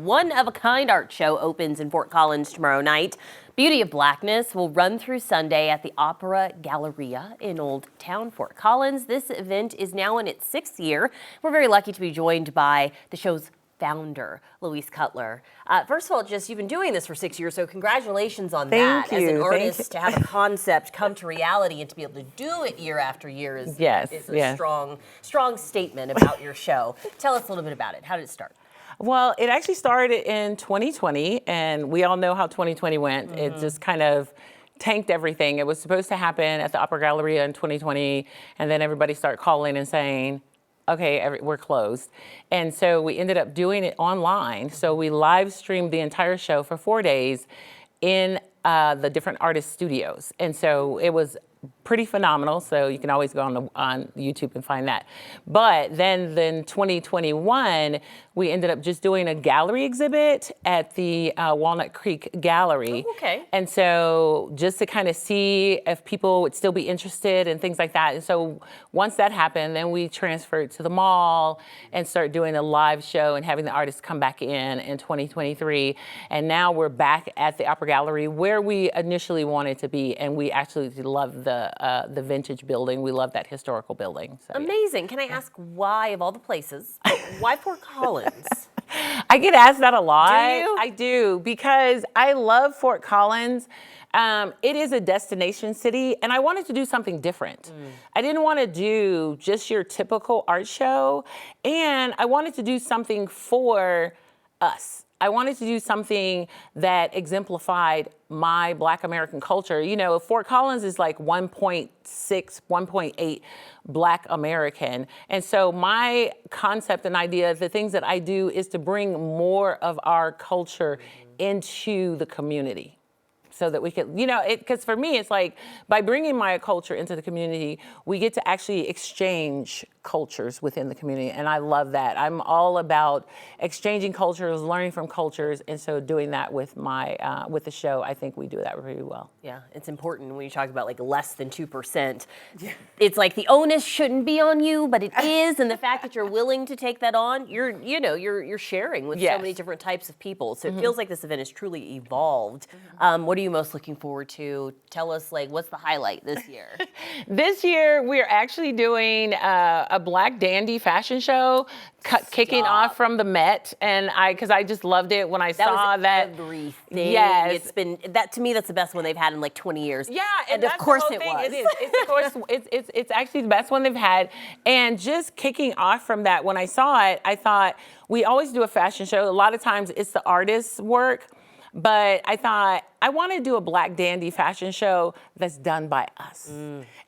One-of-a-kind art show opens in Fort Collins tomorrow night. Beauty of Blackness will run through Sunday at the Opera Galleria in Old Town Fort Collins. This event is now in its 6th year. We're very lucky to be joined by the show's founder, Louise Cutler. First of all, you've been doing this for 6 years, so congratulations on that. Thank you. As an artist, to have a concept come to reality and to be able to do it year after year is a strong statement about your show. Tell us a little bit about it. How did it start? Well, it actually started in 2020, and we all know how 2020 went. It just kind of tanked everything. It was supposed to happen at the Opera Galleria in 2020, and then everybody started calling and saying, okay, we're closed. And so we ended up doing it online. So we live streamed the entire show for 4 days in the different artist studios. And so it was pretty phenomenal. So you can always go on YouTube and find that. But then 2021, we ended up just doing a gallery exhibit at the Walnut Creek Gallery. Oh, okay. And so just to kind of see if people would still be interested and things like that. And so once that happened, then we transferred to the mall and started doing a live show and having the artists come back in 2023. And now we're back at the Opera Gallery where we initially wanted to be. And we actually love the vintage building. We love that historical building. So, amazing. Can I ask why, of all the places, why Fort Collins? I get asked that a lot. Do you? I do, because I love Fort Collins. It is a destination city, and I wanted to do something different. I didn't want to do just your typical art show, and I wanted to do something for us. I wanted to do something that exemplified my Black American culture. You know, Fort Collins is like 1.6, 1.8 Black American. And so my concept and idea, the things that I do is to bring more of our culture into the community. So that we could, because for me, it's like by bringing my culture into the community, we get to actually exchange cultures within the community. And I love that. I'm all about exchanging cultures, learning from cultures. And so doing that with with the show, I think we do that really well. Yeah, it's important when you talk about like less than 2%. Yeah. It's like the onus shouldn't be on you, but it is. And the fact that you're willing to take that on, you're sharing with so many different types of people. So it feels like this event has truly evolved. What are you most looking forward to? Tell us, what's the highlight this year? This year, we're actually doing a Black Dandy fashion show kicking off from the Met, and because I just loved it when I saw that. Everything. Yes, it's been that to me. That's the best one they've had in like 20 years. Yeah, and of course it was. It is. It's of course it's actually the best one they've had, and just kicking off from that. When I saw it, I thought we always do a fashion show. A lot of times it's the artist's work. But I thought, I want to do a Black Dandy fashion show that's done by us.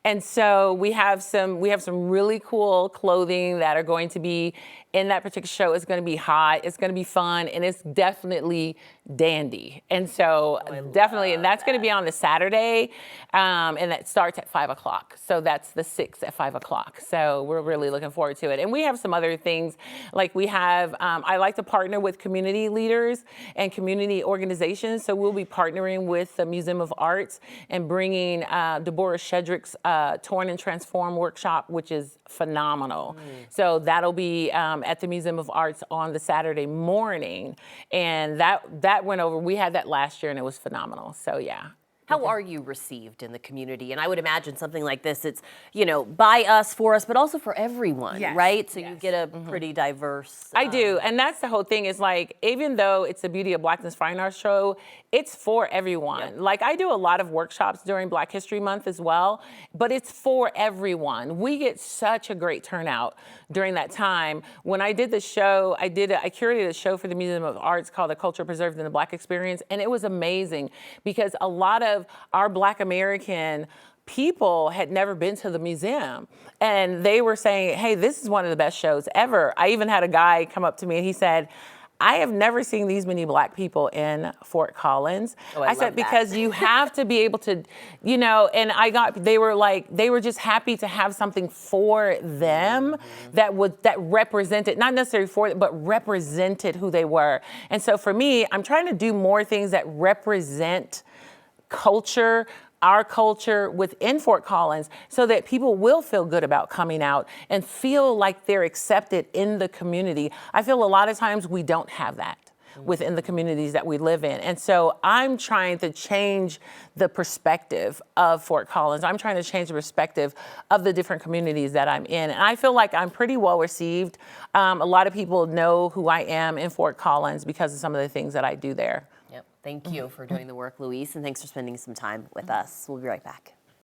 And so we have some really cool clothing that are going to be in that particular show. It's going to be hot, it's going to be fun, and it's definitely dandy. And so and that's going to be on the Saturday, and that starts at 5 o'clock. So that's the 6th at 5 o'clock. So we're really looking forward to it. And we have some other things, like we have, I like to partner with community leaders and community organizations. So we'll be partnering with the Museum of Arts and bringing Deborah Shedrick's Torn and Transform workshop, which is phenomenal. So that'll be at the Museum of Arts on the Saturday morning. And that went over. We had that last year and it was phenomenal. So yeah. How are you received in the community? And I would imagine something like this, it's, by us, for us, but also for everyone, right? So you get a pretty diverse... I do, and that's the whole thing is like, even though it's a Beauty of Blackness Fine Arts show, it's for everyone. Yep. Like I do a lot of workshops during Black History Month as well, but it's for everyone. We get such a great turnout during that time. When I did the show, I curated a show for the Museum of Arts called The Culture Preserved in the Black Experience, and it was amazing because a lot of our Black American people had never been to the museum, and they were saying, hey, this is one of the best shows ever. I even had a guy come up to me and he said, I have never seen these many Black people in Fort Collins. Oh, I said, because you have to be able to, and they were just happy to have something for them that represented, not necessarily for them, but represented who they were. And so for me, I'm trying to do more things that represent culture, our culture within Fort Collins, so that people will feel good about coming out and feel like they're accepted in the community. I feel a lot of times we don't have that. within the communities that we live in. And so I'm trying to change the perspective of Fort Collins. I'm trying to change the perspective of the different communities that I'm in. And I feel like I'm pretty well received. A lot of people know who I am in Fort Collins because of some of the things that I do there. Yep. Thank you for doing the work, Louise, and thanks for spending some time with us. We'll be right back.